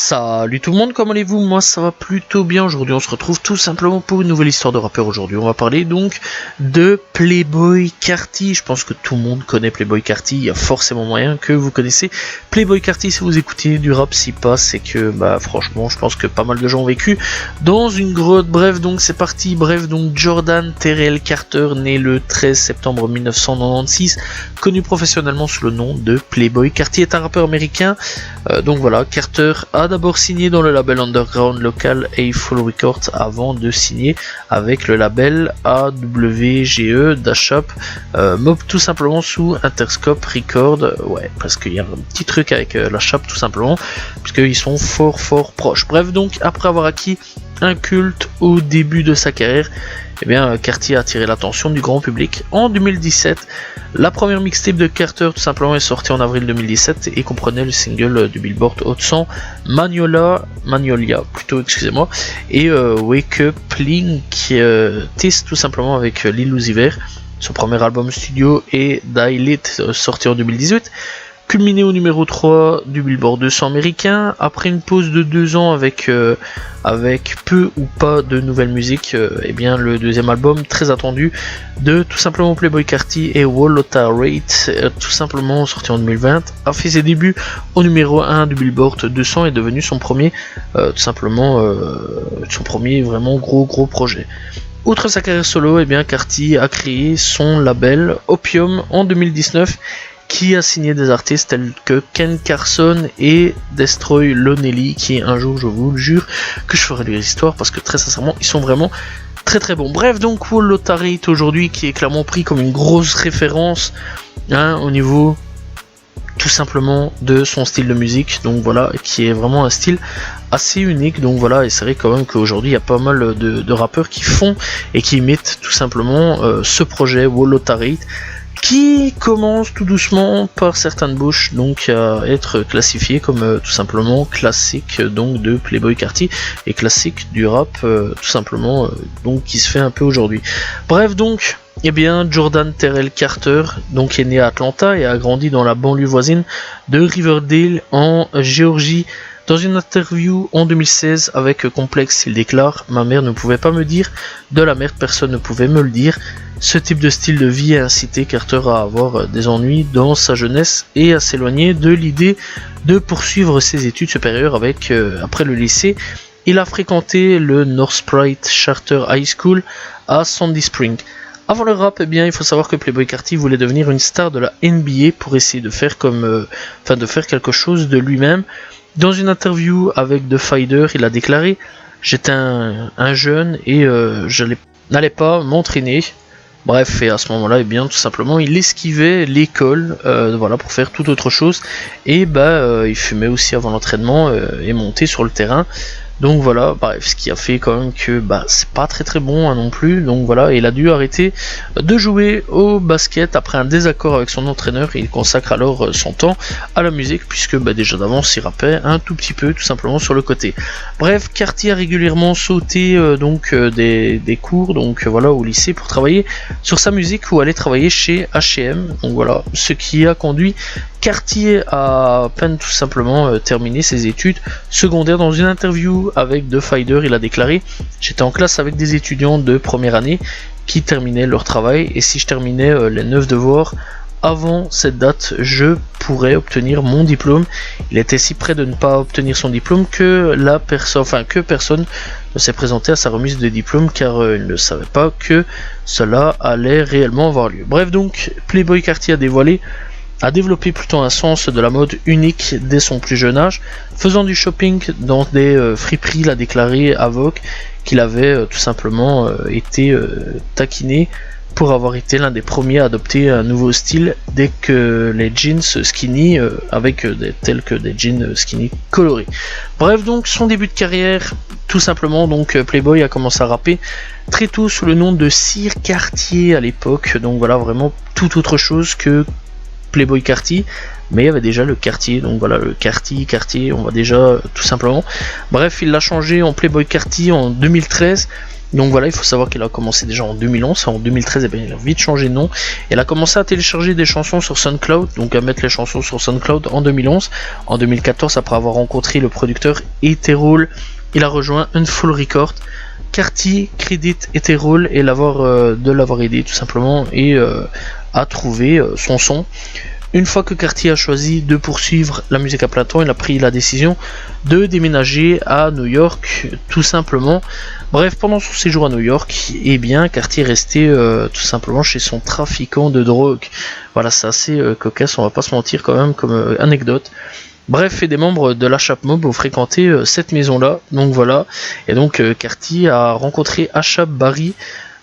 Salut tout le monde, comment allez-vous? Moi ça va plutôt bien. Aujourd'hui on se retrouve tout simplement pour une nouvelle histoire de rappeur. Aujourd'hui on va parler donc de Playboi Carti. Je pense que tout le monde connaît Playboi Carti, il y a forcément moyen que vous connaissez Playboi Carti si vous écoutez du rap. Si pas, c'est que franchement je pense que pas mal de gens ont vécu dans une grotte. Bref, donc c'est parti. Bref, donc Jordan Terrell Carter, né le 13 septembre 1996, connu professionnellement sous le nom de Playboi Carti, est un rappeur américain. Donc voilà, Carter a d'abord signé dans le label underground local A-Full Records avant de signer avec le label AWGE d'Ashop Mob, tout simplement sous Interscope Record. Ouais, parce qu'il y a un petit truc avec la Shop tout simplement, puisqu'ils sont fort proches. Bref, donc après avoir acquis un culte au début de sa carrière, Carti a attiré l'attention du grand public. En 2017, la première mixtape de Carter tout simplement est sortie en avril 2017 et comprenait le single du Billboard Hot 100 Magnolia plutôt, excusez-moi, et Wake Up Link Test tout simplement avec Lil Uzi Vert. Son premier album studio est Die sorti en 2018. Culminé au numéro 3 du Billboard 200 américain, après une pause de 2 ans avec peu ou pas de nouvelles musiques, le deuxième album très attendu de tout simplement Playboi Carti et Wolota Rate, tout simplement sorti en 2020, a fait ses débuts au numéro 1 du Billboard 200 et est devenu son premier, son premier vraiment gros projet. Outre sa carrière solo, Carti a créé son label Opium en 2019, qui a signé des artistes tels que Ken Carson et Destroy Lonely, qui un jour, je vous le jure, que je ferai des histoires parce que très sincèrement, ils sont vraiment très bons. Bref, donc Wolota Rate aujourd'hui, qui est clairement pris comme une grosse référence au niveau tout simplement de son style de musique, donc voilà, qui est vraiment un style assez unique, donc voilà, et c'est vrai quand même qu'aujourd'hui il y a pas mal de rappeurs qui font et qui imitent tout simplement ce projet Wolota Rate, qui commence tout doucement par certaines bouches donc à être classifié comme tout simplement classique donc de Playboi Carti et classique du rap tout simplement donc qui se fait un peu aujourd'hui. Bref, donc Jordan Terrell Carter donc est né à Atlanta et a grandi dans la banlieue voisine de Riverdale en Géorgie. Dans une interview en 2016 avec Complex, il déclare: ma mère ne pouvait pas me dire de la merde, personne ne pouvait me le dire. Ce type de style de vie a incité Carter à avoir des ennuis dans sa jeunesse et à s'éloigner de l'idée de poursuivre ses études supérieures après le lycée. Il a fréquenté le Northside Charter High School à Sandy Spring. Avant le rap, il faut savoir que Playboi Carti voulait devenir une star de la NBA pour essayer de faire de faire quelque chose de lui-même. Dans une interview avec The Fighter, il a déclaré: j'étais un jeune et je n'allais pas m'entraîner. Bref, et à ce moment-là, tout simplement, il esquivait l'école, pour faire toute autre chose. Et il fumait aussi avant l'entraînement et montait sur le terrain. Donc voilà, bref, ce qui a fait quand même que c'est pas très bon non plus. Donc voilà, il a dû arrêter de jouer au basket après un désaccord avec son entraîneur. Et il consacre alors son temps à la musique, puisque déjà d'avance il rappait un tout petit peu tout simplement sur le côté. Bref, Carti a régulièrement sauté des cours au lycée pour travailler sur sa musique ou aller travailler chez H&M. Donc voilà, ce qui a conduit Carti a à peine tout simplement terminé ses études secondaires. Dans une interview avec The Fighter, il a déclaré: j'étais en classe avec des étudiants de première année qui terminaient leur travail, et si je terminais les 9 devoirs avant cette date, je pourrais obtenir mon diplôme. Il était si près de ne pas obtenir son diplôme que personne ne s'est présenté à sa remise de diplôme, car il ne savait pas que cela allait réellement avoir lieu. Bref, donc Playboi Carti a développé plutôt un sens de la mode unique dès son plus jeune âge, faisant du shopping dans des friperies. Il a déclaré à Vogue qu'il avait tout simplement été taquiné pour avoir été l'un des premiers à adopter un nouveau style dès que les jeans skinny tels que des jeans skinny colorés. Bref, donc son début de carrière, tout simplement, donc Playboi a commencé à rapper très tôt sous le nom de Sir Cartier à l'époque. Donc voilà, vraiment tout autre chose que Playboi Carti, mais il y avait déjà le Cartier, donc voilà, le Cartier, on va déjà tout simplement. Bref, il l'a changé en Playboi Carti en 2013 Donc voilà, il faut savoir qu'il a commencé déjà en 2011, en 2013 il a vite changé de nom. Il a commencé à télécharger des chansons sur SoundCloud, donc à mettre les chansons sur SoundCloud en 2011. En 2014, après avoir rencontré le producteur Eterol, il a rejoint Unfull Record. Carty crédite Eterol et de l'avoir aidé tout simplement et à trouver son son. Une fois que Carty a choisi de poursuivre la musique à plein temps, il a pris la décision de déménager à New York, tout simplement. Bref, pendant son séjour à New York, eh bien, Carty est resté tout simplement chez son trafiquant de drogue. Voilà, c'est assez cocasse, on va pas se mentir quand même comme anecdote. Bref, et des membres de la Chap Mob ont fréquenté cette maison-là, donc voilà. Et donc Carty a rencontré A$AP Barry.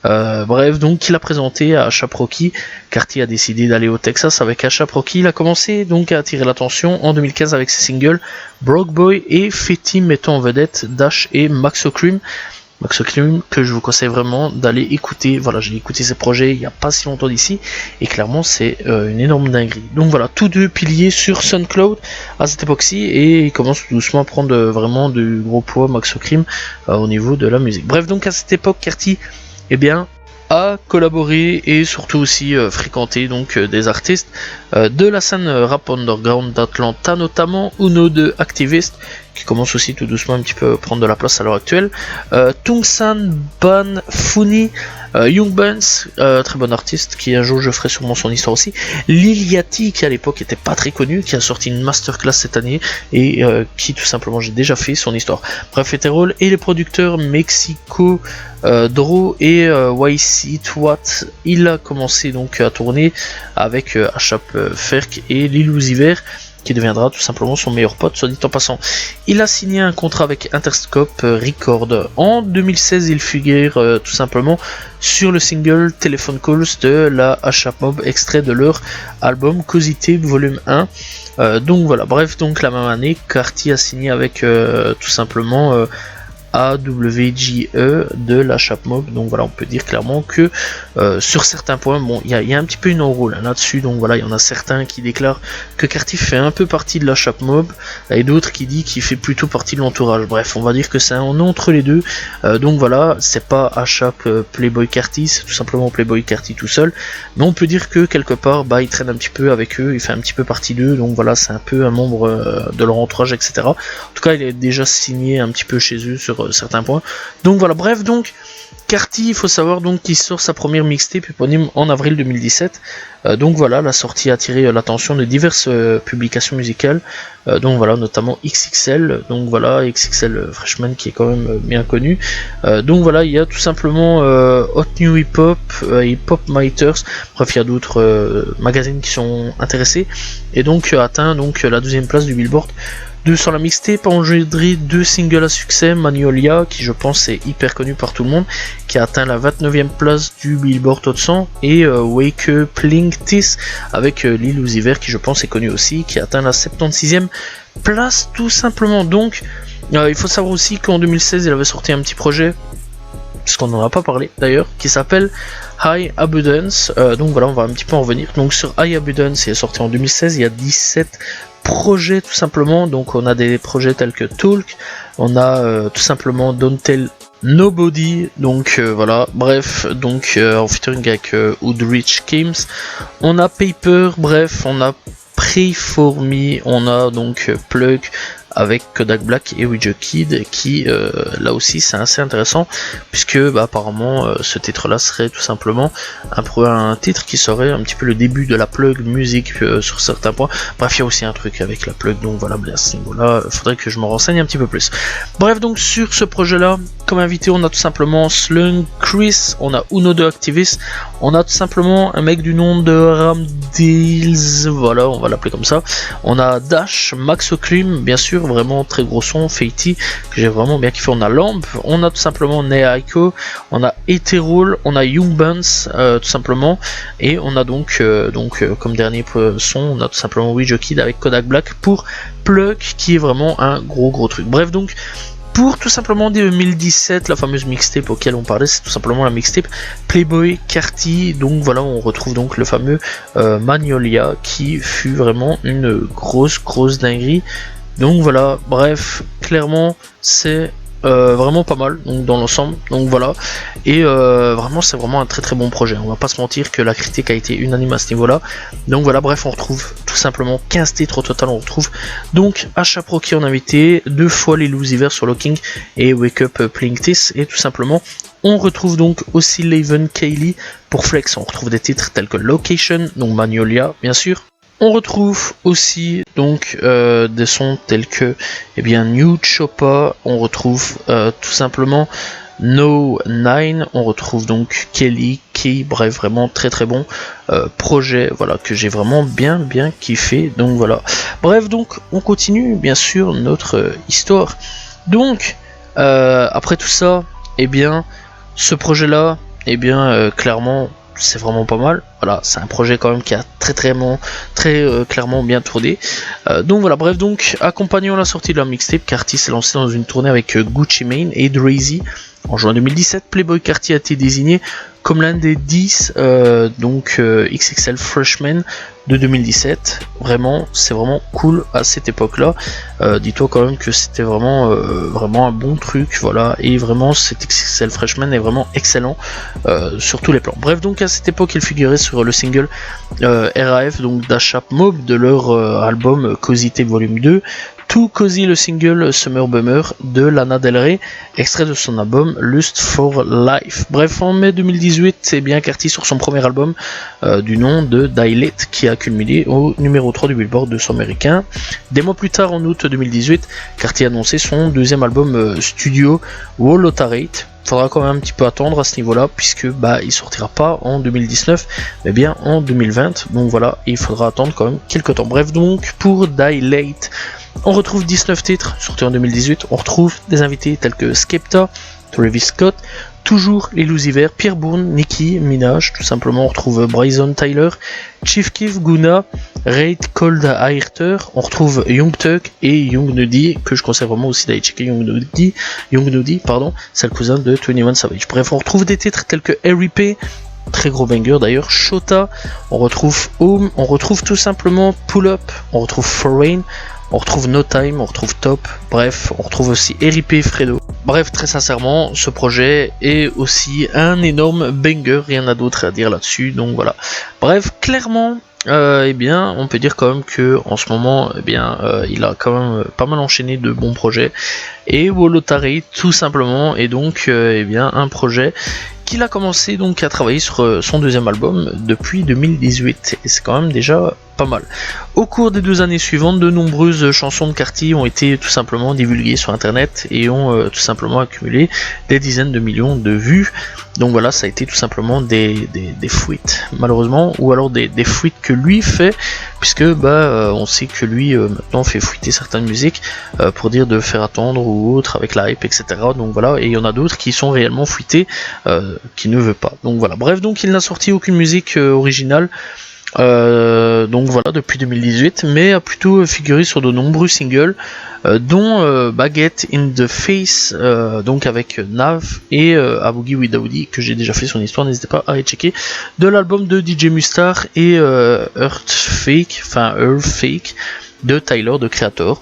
Bref, donc il a présenté à A$AP Rocky. Carty a décidé d'aller au Texas avec A$AP Rocky. Il a commencé donc à attirer l'attention en 2015 avec ses singles Broke Boy et Fetty, mettant en vedette Dash et Maxo Cream. Maxo Cream que je vous conseille vraiment d'aller écouter. Voilà, j'ai écouté ces projets il n'y a pas si longtemps d'ici et clairement c'est une énorme dinguerie. Donc voilà, tous deux piliers sur SoundCloud à cette époque-ci et ils commencent doucement à prendre vraiment du gros poids Maxo Cream au niveau de la musique. Bref, donc à cette époque, Carty a collaboré et surtout aussi fréquenté donc des artistes de la scène rap underground d'Atlanta, notamment Uno de Activist, qui commence aussi tout doucement un petit peu à prendre de la place à l'heure actuelle, Tungsan Ban Funi, Young Buns, très bon artiste, qui un jour je ferai sûrement son histoire aussi, Lil Yachty, qui à l'époque était pas très connu, qui a sorti une masterclass cette année et qui tout simplement j'ai déjà fait son histoire. Bref, Eterol et les producteurs Mexico Draw et YC Twat. Il a commencé donc à tourner avec A$AP Ferg et Lil Uzi Vert, qui deviendra tout simplement son meilleur pote, soit dit en passant. Il a signé un contrat avec Interscope Records. En 2016, il figure tout simplement sur le single Telephone Calls de la A$AP Mob, extrait de leur album Cozy Tape Volume 1. Donc voilà, bref, donc la même année, Carty a signé avec tout simplement AWGE de la A$AP Mob. Donc voilà, on peut dire clairement que sur certains points, bon, il y a un petit peu une enroule là-dessus. Donc voilà, il y en a certains qui déclarent que Carty fait un peu partie de la A$AP Mob et d'autres qui disent qu'il fait plutôt partie de l'entourage. Bref, on va dire que c'est un entre les deux. Donc voilà, c'est pas A$AP Playboy Carty, c'est tout simplement Playboy Carty tout seul. Mais on peut dire que quelque part, bah, il traîne un petit peu avec eux, il fait un petit peu partie d'eux. Donc voilà, c'est un peu un membre de leur entourage, etc. En tout cas, il est déjà signé un petit peu chez eux sur certains points. Donc voilà, bref, donc Carty, il faut savoir donc qu'il sort sa première mixtape éponyme en avril 2017. Donc voilà, la sortie a attiré l'attention de diverses publications musicales. Donc voilà, notamment XXL. Donc voilà, XXL Freshman qui est quand même bien connu. Donc voilà, il y a tout simplement Hot New Hip Hop, Hip Hop Miters. Bref, il y a d'autres magazines qui sont intéressés. Et donc atteint donc la 12e place du Billboard. Sur la mixtape a engendré 2 singles à succès, Magnolia, qui je pense est hyper connu par tout le monde, qui a atteint la 29e place du Billboard Hot 100, et Wake Up Linktis avec Lil Uzi Vert, qui je pense est connu aussi, qui a atteint la 76e place tout simplement. Donc il faut savoir aussi qu'en 2016 il avait sorti un petit projet, parce qu'on n'en a pas parlé d'ailleurs, qui s'appelle High Abundance. Donc voilà, on va un petit peu en revenir. Donc sur High Abundance, il est sorti en 2016, il y a 17 projets tout simplement. Donc on a des projets tels que Talk, on a tout simplement Don't Tell Nobody, donc voilà, bref, donc en featuring avec Woodrich Kims, on a Paper, bref, on a Pray For Me, on a donc Plug avec Kodak Black et Ouija Kid, qui là aussi c'est assez intéressant, puisque bah, apparemment ce titre là serait tout simplement un titre qui serait un petit peu le début de la plug musique sur certains points. Bref, il y a aussi un truc avec la plug, donc voilà, à ce niveau là faudrait que je me renseigne un petit peu plus. Bref, donc sur ce projet là, comme invité on a tout simplement Slung Chris, on a Uno de Activist, on a tout simplement un mec du nom de Ram Deals, voilà, on va l'appeler comme ça, on a Dash, Maxo Cream, bien sûr, vraiment très gros son, Fetty, que j'ai vraiment bien kiffé, on a Lamp, on a tout simplement Neaiko, on a Eterol, on a Young Buns, tout simplement, et on a donc comme dernier son, on a tout simplement Ouija Kid avec Kodak Black pour Plug, qui est vraiment un gros truc. Bref, donc pour tout simplement 2017, la fameuse mixtape auquel on parlait, c'est tout simplement la mixtape Playboy Carty. Donc voilà, on retrouve donc le fameux Magnolia, qui fut vraiment une grosse dinguerie. Donc voilà, bref, clairement c'est vraiment pas mal donc dans l'ensemble, donc voilà, et vraiment c'est vraiment un très très bon projet, on va pas se mentir que la critique a été unanime à ce niveau là, donc voilà. Bref, on retrouve tout simplement 15 titres au total. On retrouve donc A$AP Rocky en invité, 2 fois les Lucifer sur Locking et Wake Up Playing This, et tout simplement on retrouve donc aussi Laven Kaylee pour Flex. On retrouve des titres tels que Location, donc Magnolia bien sûr. On retrouve aussi donc des sons tels que New Choppa, on retrouve tout simplement No 9, on retrouve donc Kelly, Key, bref, vraiment très très bon projet, voilà, que j'ai vraiment bien kiffé, donc voilà. Bref, donc on continue bien sûr notre histoire. Donc après tout ça, ce projet là, clairement c'est vraiment pas mal. Voilà, c'est un projet quand même qui a très clairement bien tourné. Donc voilà, bref, donc accompagnant la sortie de la mixtape, Carti s'est lancé dans une tournée avec Gucci Mane et Drazy. En juin 2017, Playboi Carti a été désigné comme l'un des 10 XXL Freshmen de 2017. Vraiment, c'est vraiment cool à cette époque-là. Dis-toi quand même que c'était vraiment un bon truc, voilà. Et vraiment, cet XXL Freshman est vraiment excellent sur tous les plans. Bref, donc à cette époque, il figurait sur le single RAF, donc d'A$AP Mob, de leur album Cozy Tape Volume 2. Tout Cozy, le single Summer Bummer de Lana Del Rey, extrait de son album Lust for Life. Bref, en mai 2018, Carti sur son premier album du nom de Dilate, qui a culminé au numéro 3 du Billboard 200 américain. Des mois plus tard, en août 2018, Carti a annoncé son deuxième album studio, Wolotarate. Faudra quand même un petit peu attendre à ce niveau-là, puisque il sortira pas en 2019, mais bien en 2020. Donc voilà, il faudra attendre quand même quelques temps. Bref, donc pour Dilate, on retrouve 19 titres sortis en 2018. On retrouve des invités tels que Skepta, Travis Scott, toujours les Lucifer, Pierre Bourne, Nicki Minaj, tout simplement. On retrouve Bryson Tyler, Chief Keef, Guna, Raid Cold Airter. On retrouve Young Thug et Young Nudy, que je conseille vraiment aussi d'aller checker. Young Nudy, c'est le cousin de 21 Savage. Bref, on retrouve des titres tels que R.I.P., très gros banger d'ailleurs, Shota, on retrouve Home, on retrouve tout simplement Pull Up, on retrouve Foreign, on retrouve No Time, on retrouve Top, bref, on retrouve aussi R.I.P. Fredo. Bref, très sincèrement, ce projet est aussi un énorme banger, rien à d'autre à dire là-dessus, donc voilà. Bref, clairement, on peut dire quand même que en ce moment, il a quand même pas mal enchaîné de bons projets. Et Wolotarate, tout simplement, est donc un projet qu'il a commencé donc à travailler sur son deuxième album depuis 2018, et c'est quand même déjà pas mal. Au cours des 2 années suivantes, de nombreuses chansons de Carti ont été tout simplement divulguées sur internet et ont tout simplement accumulé des dizaines de millions de vues. Donc voilà, ça a été tout simplement des fuites malheureusement, ou alors des fuites que lui fait, puisque on sait que lui maintenant fait fuiter certaines musiques pour dire de faire attendre ou autre avec la hype, etc. Donc voilà, et il y en a d'autres qui sont réellement fuitées, qui ne veut pas. Donc voilà, bref, donc il n'a sorti aucune musique originale. Donc voilà, depuis 2018, mais a plutôt figuré sur de nombreux singles, dont Baguette in the Face, donc avec Nav, et Aboogie with Daoudi, que j'ai déjà fait son histoire, n'hésitez pas à aller checker, de l'album de DJ Mustar, et Earth Fake de Tyler, de Creator.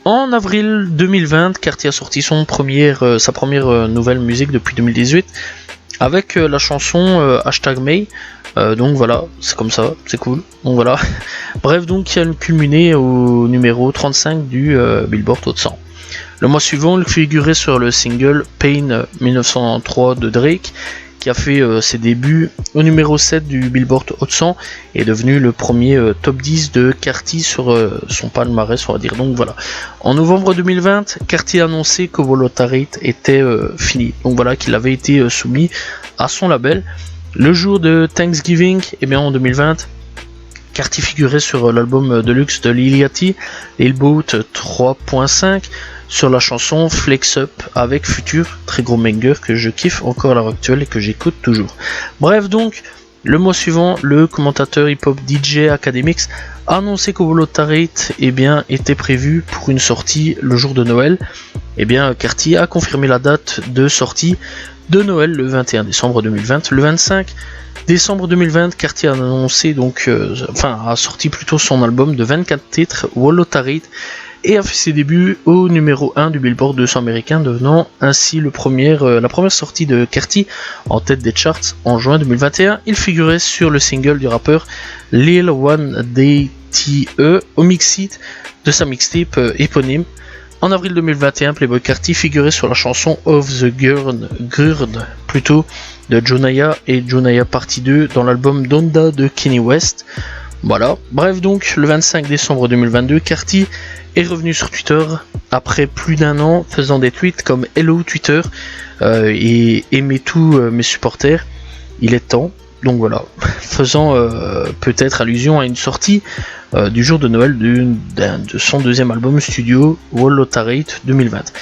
En avril 2020, Carti a sorti sa première nouvelle musique depuis 2018, avec la chanson #May. Donc voilà, c'est comme ça, c'est cool. Donc voilà. Bref, donc qui a culminé au numéro 35 du Billboard Hot 100. Le mois suivant, il figurait sur le single Pain 1903 de Drake, qui a fait ses débuts au numéro 7 du Billboard Hot 100 et est devenu le premier top 10 de Carti sur son palmarès, on va dire. Donc voilà. En novembre 2020, Carti a annoncé que Wolotarate était fini. Donc voilà, qu'il avait été soumis à son label. Le jour de Thanksgiving, en 2020, Carti figurait sur l'album Deluxe de Lil Yachty, Lil Boat 3.5, sur la chanson Flex Up avec Future, très gros banger que je kiffe encore à l'heure actuelle et que j'écoute toujours. Bref, donc, le mois suivant, le commentateur hip-hop DJ Academics a annoncé que Wolotarate était prévu pour une sortie le jour de Noël. Carti a confirmé la date de sortie de Noël le 21 décembre 2020. Le 25 décembre 2020, Carti a annoncé a sorti plutôt son album de 24 titres, Wolotarate, et a fait ses débuts au numéro 1 du Billboard 200 américain, devenant ainsi la première sortie de Carti en tête des charts en juin 2021. Il figurait sur le single du rappeur Lil One DTE au mixtape de sa mixtape éponyme. En avril 2021, Playboi Carti figurait sur la chanson Of the Gurn plutôt de Jonaya et Jonaya Partie 2 dans l'album Donda de Kanye West. Voilà, bref donc, le 25 décembre 2022, Carti est revenu sur Twitter après plus d'un an, faisant des tweets comme Hello Twitter et aimez tous mes supporters, il est temps. Donc voilà, faisant peut-être allusion à une sortie du jour de Noël de son deuxième album studio Wolotarate 2020.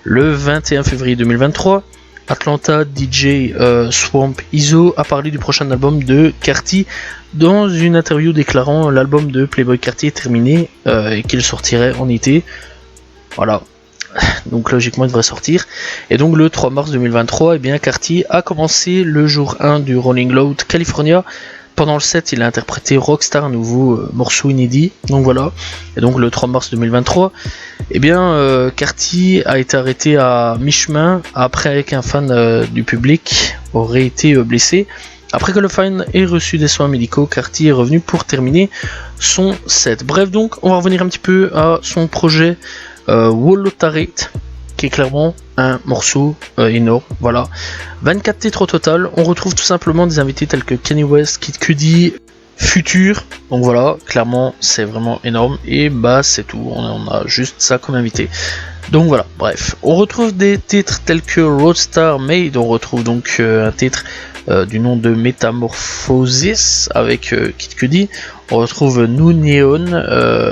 Le 21 février 2023, Atlanta DJ Swamp Izzo a parlé du prochain album de Carti dans une interview déclarant l'album de Playboi Carti est terminé et qu'il sortirait en été. Voilà. Donc logiquement il devrait sortir. Et donc le 3 mars 2023, eh bien, Carti a commencé le jour 1 du Rolling Loud California. Pendant le set, il a interprété Rockstar, un nouveau morceau inédit. Donc voilà. Et donc le 3 mars 2023, eh bien, Carti a été arrêté à mi-chemin après qu'un fan du public aurait été blessé. Après que le fan ait reçu des soins médicaux, Carti est revenu pour terminer son set. Bref, donc on va revenir un petit peu à son projet Wolotarate, qui est clairement un morceau énorme. Voilà, 24 titres au total. On retrouve tout simplement des invités tels que Kanye West, Kid Cudi, Future. Donc voilà, clairement c'est vraiment énorme. Et bah c'est tout, on a juste ça comme invité. Donc voilà, bref, on retrouve des titres tels que Roadstar Made. On retrouve donc un titre du nom de Metamorphosis avec Kid Cudi. On retrouve New Neon,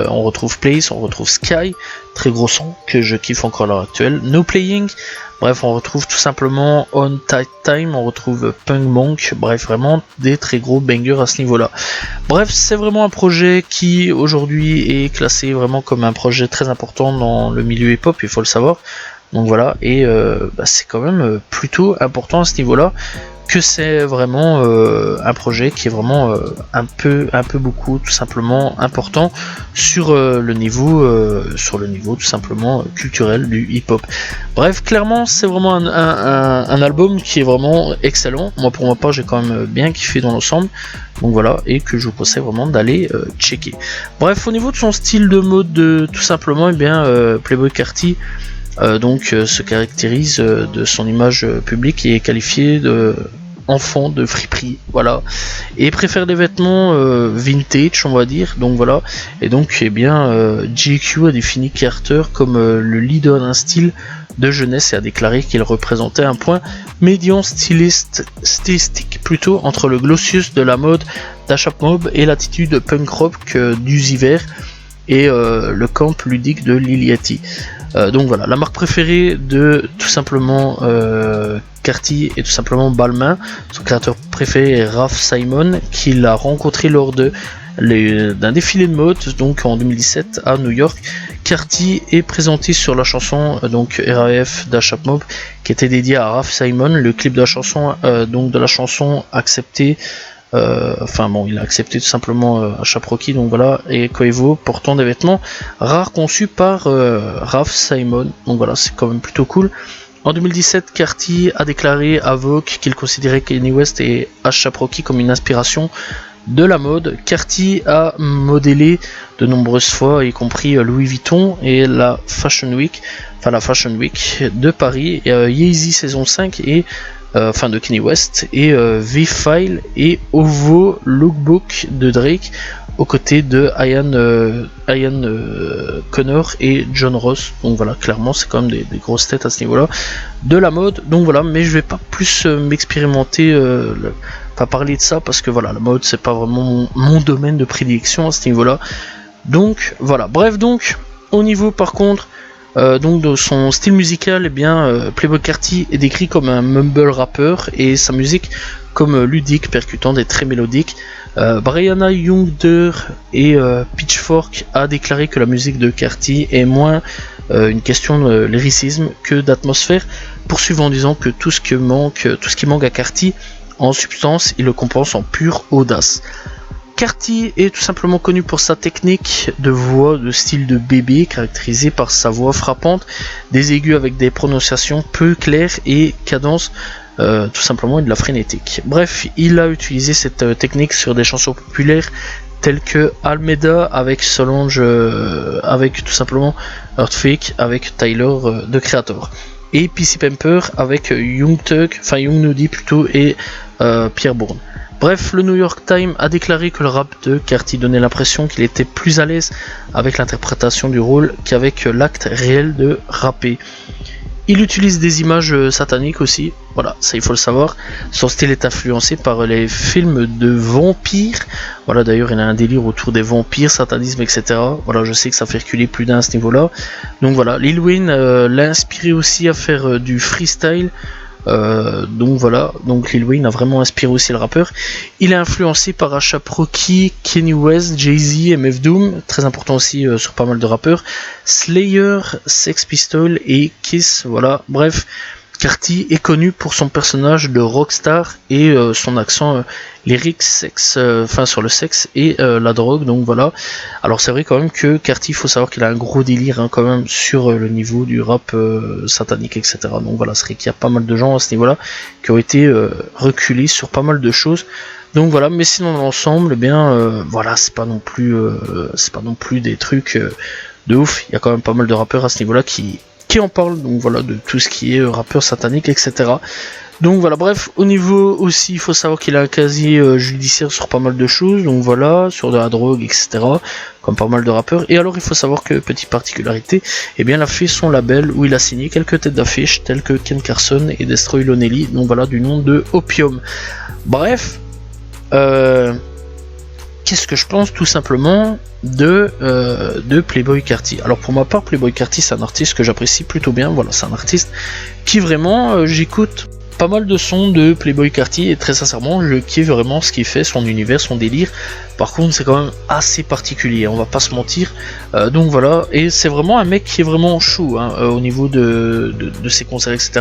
on retrouve Place, on retrouve Sky, très gros son que je kiffe encore à l'heure actuelle. No Playing, bref, on retrouve tout simplement On Tight Time, on retrouve Punk Monk, bref, vraiment des très gros bangers à ce niveau-là. Bref, c'est vraiment un projet qui aujourd'hui est classé vraiment comme un projet très important dans le milieu hip-hop, il faut le savoir. Donc voilà, et c'est quand même plutôt important à ce niveau-là, que c'est vraiment un projet qui est vraiment un peu beaucoup tout simplement important sur le niveau tout simplement culturel du hip-hop. Bref, clairement c'est vraiment un album qui est vraiment excellent. Moi pour ma part j'ai quand même bien kiffé dans l'ensemble. Donc voilà, et que je vous conseille vraiment d'aller checker. Bref, au niveau de son style de mode, tout simplement, eh bien Playboi Carti se caractérise de son image publique et est qualifié de enfant de friperie, voilà, et préfère des vêtements vintage, on va dire. Donc voilà, et donc eh bien GQ a défini Carter comme le leader d'un style de jeunesse et a déclaré qu'il représentait un point médian stylistique plutôt entre le glossius de la mode d'Ashap Mob et l'attitude punk rock d'Uzi Vert et le camp ludique de Liliati. Donc voilà, la marque préférée de tout simplement Carti est tout simplement Balmain. Son créateur préféré est Raf Simon, qu'il a rencontré lors d'un défilé de mode donc en 2017 à New York. Carti est présenté sur la chanson donc RAF d'Ashap Mob qui était dédiée à Raf Simon. Le clip de la chanson accepté. Il a accepté tout simplement A$AP Rocky, donc voilà, et Quavo portant des vêtements rares conçus par Raf Simon, donc voilà, c'est quand même plutôt cool. En 2017, Carti a déclaré à Vogue qu'il considérait Kanye West et A$AP Rocky comme une inspiration de la mode. Carti a modélé de nombreuses fois, y compris Louis Vuitton et la Fashion Week de Paris, Yeezy saison 5 et de Kanye West et V-File et Ovo Lookbook de Drake aux côtés de Ian Connor et John Ross. Donc voilà, clairement c'est quand même des grosses têtes à ce niveau là de la mode. Donc voilà, mais je vais pas plus m'expérimenter pas parler de ça parce que voilà, la mode c'est pas vraiment mon domaine de prédilection à ce niveau là. Donc voilà, bref, donc au niveau par contre de son style musical, eh bien Playboi Carti est décrit comme un mumble rappeur et sa musique comme ludique, percutante et très mélodique. Brianna Youngder et Pitchfork a déclaré que la musique de Carti est moins une question de lyricisme que d'atmosphère, poursuivant en disant que tout ce qui manque à Carti en substance, il le compense en pure audace. Carti est tout simplement connu pour sa technique de voix de style de bébé, caractérisée par sa voix frappante, des aigus avec des prononciations peu claires et cadences tout simplement de la frénétique. Bref, il a utilisé cette technique sur des chansons populaires telles que Almeida avec Solange, avec tout simplement Earthquake avec Tyler The Creator, et PC Pamper avec Young Thug, enfin Young Nudy plutôt, et Pierre Bourne. Bref, le New York Times a déclaré que le rap de Carti donnait l'impression qu'il était plus à l'aise avec l'interprétation du rôle qu'avec l'acte réel de rapper. Il utilise des images sataniques aussi, voilà, ça il faut le savoir. Son style est influencé par les films de vampires. Voilà, d'ailleurs il a un délire autour des vampires, satanisme, etc. Voilà, je sais que ça fait reculer plus d'un à ce niveau-là. Donc voilà, Lil Wayne l'a inspiré aussi à faire du freestyle. Donc voilà, donc Lil Wayne a vraiment inspiré aussi le rappeur. Il est influencé par A$AP Rocky, Kanye West, Jay-Z, MF Doom, très important aussi sur pas mal de rappeurs, Slayer, Sex Pistols et Kiss, voilà, bref. Carti est connu pour son personnage de rockstar et son accent lyrique sur le sexe et la drogue, donc voilà. Alors c'est vrai quand même que Carti, il faut savoir qu'il a un gros délire quand même sur le niveau du rap satanique, etc. Donc voilà, c'est vrai qu'il y a pas mal de gens à ce niveau-là qui ont été reculés sur pas mal de choses. Donc voilà, mais sinon dans l'ensemble, eh bien voilà, c'est pas non plus des trucs de ouf. Il y a quand même pas mal de rappeurs à ce niveau-là qui en parle, donc voilà, de tout ce qui est rappeur satanique, etc. Donc voilà, bref, au niveau aussi, il faut savoir qu'il a un casier judiciaire sur pas mal de choses, donc voilà, sur de la drogue, etc., comme pas mal de rappeurs. Et alors il faut savoir que, petite particularité, eh bien il a fait son label où il a signé quelques têtes d'affiche telles que Ken Carson et Destroy Lonely, donc voilà, du nom de Opium. Bref, qu'est-ce que je pense tout simplement de Playboi Carti. Alors pour ma part, Playboi Carti c'est un artiste que j'apprécie plutôt bien, voilà, c'est un artiste qui vraiment, j'écoute pas mal de sons de Playboi Carti et très sincèrement je kiffe vraiment ce qu'il fait, son univers, son délire. Par contre c'est quand même assez particulier, on va pas se mentir, donc voilà, et c'est vraiment un mec qui est vraiment chou au niveau de ses concerts, etc.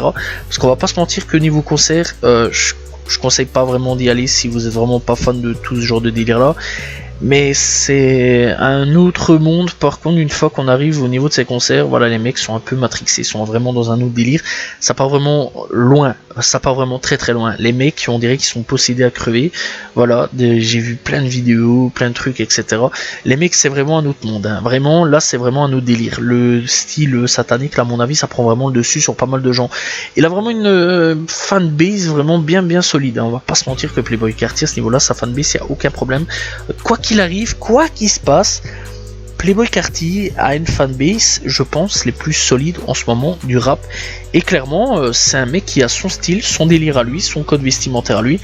Parce qu'on va pas se mentir que niveau concert, je conseille pas vraiment d'y aller si vous êtes vraiment pas fan de tout ce genre de délire là. Mais c'est un autre monde. Par contre, une fois qu'on arrive au niveau de ces concerts, voilà, les mecs sont un peu matrixés, sont vraiment dans un autre délire. Ça part vraiment loin, ça part vraiment très très loin. Les mecs, on dirait qu'ils sont possédés à crever. Voilà, j'ai vu plein de vidéos, plein de trucs, etc. Les mecs, c'est vraiment un autre monde. Vraiment, là, c'est vraiment un autre délire. Le style satanique, là, à mon avis, ça prend vraiment le dessus sur pas mal de gens. Il a vraiment une fanbase vraiment bien solide. On va pas se mentir que Playboi Carti, à ce niveau-là, sa fanbase, il n'y a aucun problème. Quoi qu'il arrive, quoi qu'il se passe, Playboi Carti a une fanbase, je pense, les plus solides en ce moment du rap. Et clairement, c'est un mec qui a son style, son délire à lui, son code vestimentaire à lui,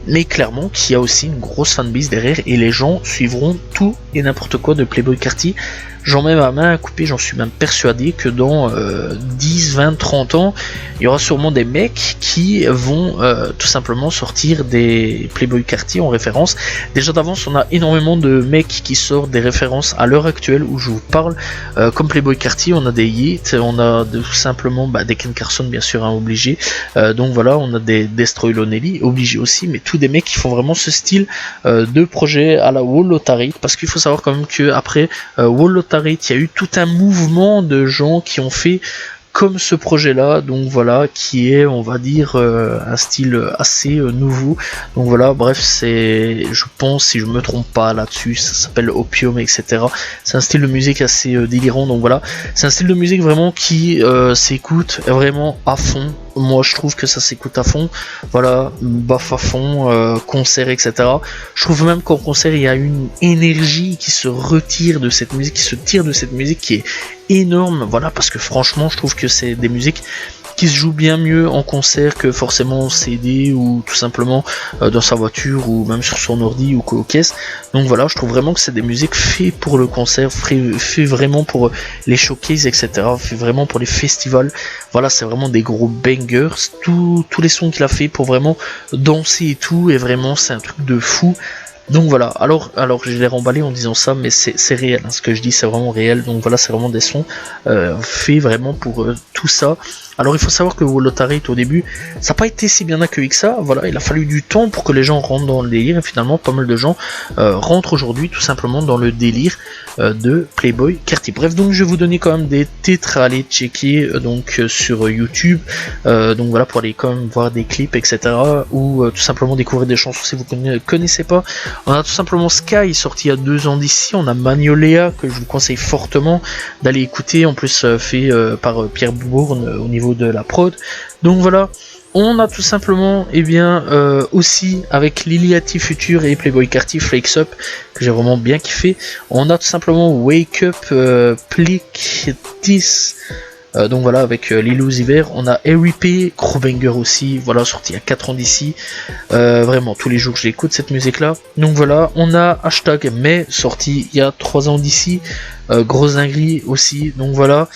mais clairement qui a aussi une grosse fanbase derrière et les gens suivront tout et n'importe quoi de Playboi Carti. J'en mets ma main à couper, j'en suis même persuadé que dans 10, 20, 30 ans, il y aura sûrement des mecs qui vont tout simplement sortir des Playboi Carti en référence. Déjà d'avance, on a énormément de mecs qui sortent des références à l'heure actuelle où je vous parle. Comme Playboi Carti, on a des Yeet, on a tout simplement des Ken Carson bien sûr, obligé. Donc voilà, on a des Destroy Lonely, obligé aussi, mais tous des mecs qui font vraiment ce style de projet à la Wall Lottery. Parce qu'il faut savoir quand même qu'après Wall Lottery, il y a eu tout un mouvement de gens qui ont fait comme ce projet là, donc voilà, qui est, on va dire, un style assez nouveau. Donc voilà, bref, c'est, je pense, si je me trompe pas là-dessus, ça s'appelle Opium, etc. C'est un style de musique assez délirant, donc voilà, c'est un style de musique vraiment qui s'écoute vraiment à fond. Moi je trouve que ça s'écoute à fond, voilà, baf à fond, concert, etc. Je trouve même qu'en concert il y a une énergie qui se retire de cette musique, qui se tire de cette musique qui est énorme, voilà, parce que franchement je trouve que c'est des musiques qui se jouent bien mieux en concert que forcément en CD ou tout simplement dans sa voiture ou même sur son ordi ou aux caisses. Donc voilà, je trouve vraiment que c'est des musiques faites pour le concert, fait vraiment pour les showcases, etc. Fait vraiment pour les festivals. Voilà, c'est vraiment des gros bangers. Tous les sons qu'il a fait pour vraiment danser et tout, et vraiment c'est un truc de fou. Donc voilà, alors je l'ai remballé en disant ça, mais c'est réel, ce que je dis c'est vraiment réel. Donc voilà, c'est vraiment des sons faits vraiment pour tout ça. Alors il faut savoir que World of au début, ça n'a pas été si bien accueilli que ça, voilà, il a fallu du temps pour que les gens rentrent dans le délire, et finalement pas mal de gens rentrent aujourd'hui tout simplement dans le délire de Playboi Carti. Bref, donc je vais vous donner quand même des titres à aller checker sur YouTube, donc voilà, pour aller quand même voir des clips, etc. ou tout simplement découvrir des chansons si vous ne connaissez pas. On a tout simplement Sky sorti il y a 2 ans d'ici, on a Magnolia que je vous conseille fortement d'aller écouter, en plus fait par Pierre Bourne au niveau de la prod. Donc voilà, on a tout simplement aussi avec Liliati Future et Playboi Carti Flakes Up que j'ai vraiment bien kiffé. On a tout simplement Wake Up Plick 10. Donc voilà, avec Lilou Ziver, on a R.I.P. gros banger aussi, voilà, sorti il y a 4 ans d'ici, vraiment tous les jours je l'écoute cette musique là. Donc voilà, on a Hashtag Mais, sorti il y a 3 ans d'ici, gros dinguerie aussi, donc voilà.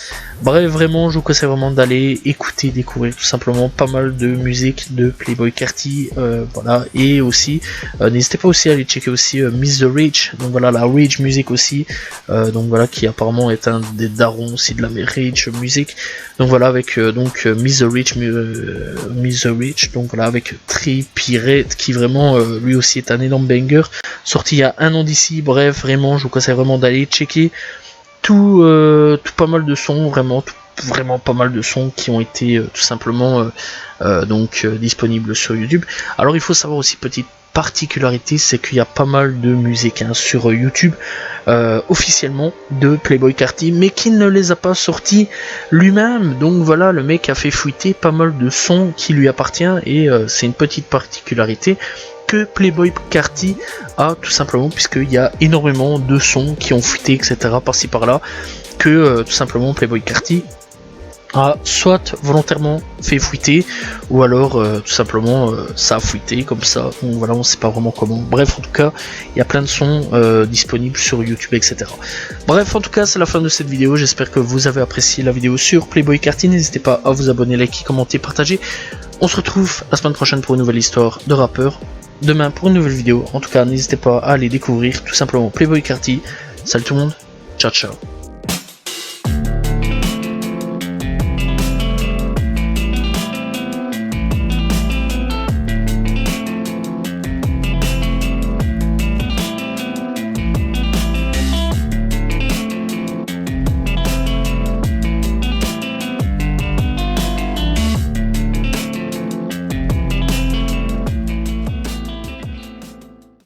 Bref, vraiment, je vous conseille vraiment d'aller écouter, découvrir tout simplement pas mal de musique de Playboi Carti, voilà, et aussi, n'hésitez pas aussi à aller checker aussi Miss the Rich, donc voilà, la Rage Music aussi, donc voilà, qui apparemment est un des darons aussi de la Rage Music, donc voilà, avec Miss the Rich, donc voilà, avec Tripirate, qui vraiment, lui aussi est un énorme banger, sorti il y a 1 an d'ici. Bref, vraiment, je vous conseille vraiment d'aller checker tout pas mal de sons, vraiment pas mal de sons qui ont été tout simplement disponibles sur YouTube. Alors il faut savoir aussi, petite particularité, c'est qu'il y a pas mal de musique sur YouTube officiellement de Playboi Carti, mais qui ne les a pas sortis lui-même. Donc voilà, le mec a fait fuiter pas mal de sons qui lui appartient, et c'est une petite particularité que Playboi Carti a, tout simplement, puisqu'il y a énormément de sons qui ont fuité, etc. par-ci par-là, que tout simplement Playboi Carti a soit volontairement fait fuiter, ou alors tout simplement ça a fuité comme ça, donc voilà, on sait pas vraiment comment. Bref, en tout cas, il y a plein de sons disponibles sur YouTube, etc. Bref, en tout cas, c'est la fin de cette vidéo, j'espère que vous avez apprécié la vidéo sur Playboi Carti, n'hésitez pas à vous abonner, liker, commenter, partager. On se retrouve la semaine prochaine pour une nouvelle histoire de rappeur, demain pour une nouvelle vidéo. En tout cas, n'hésitez pas à aller découvrir tout simplement Playboi Carti. Salut tout le monde, ciao ciao.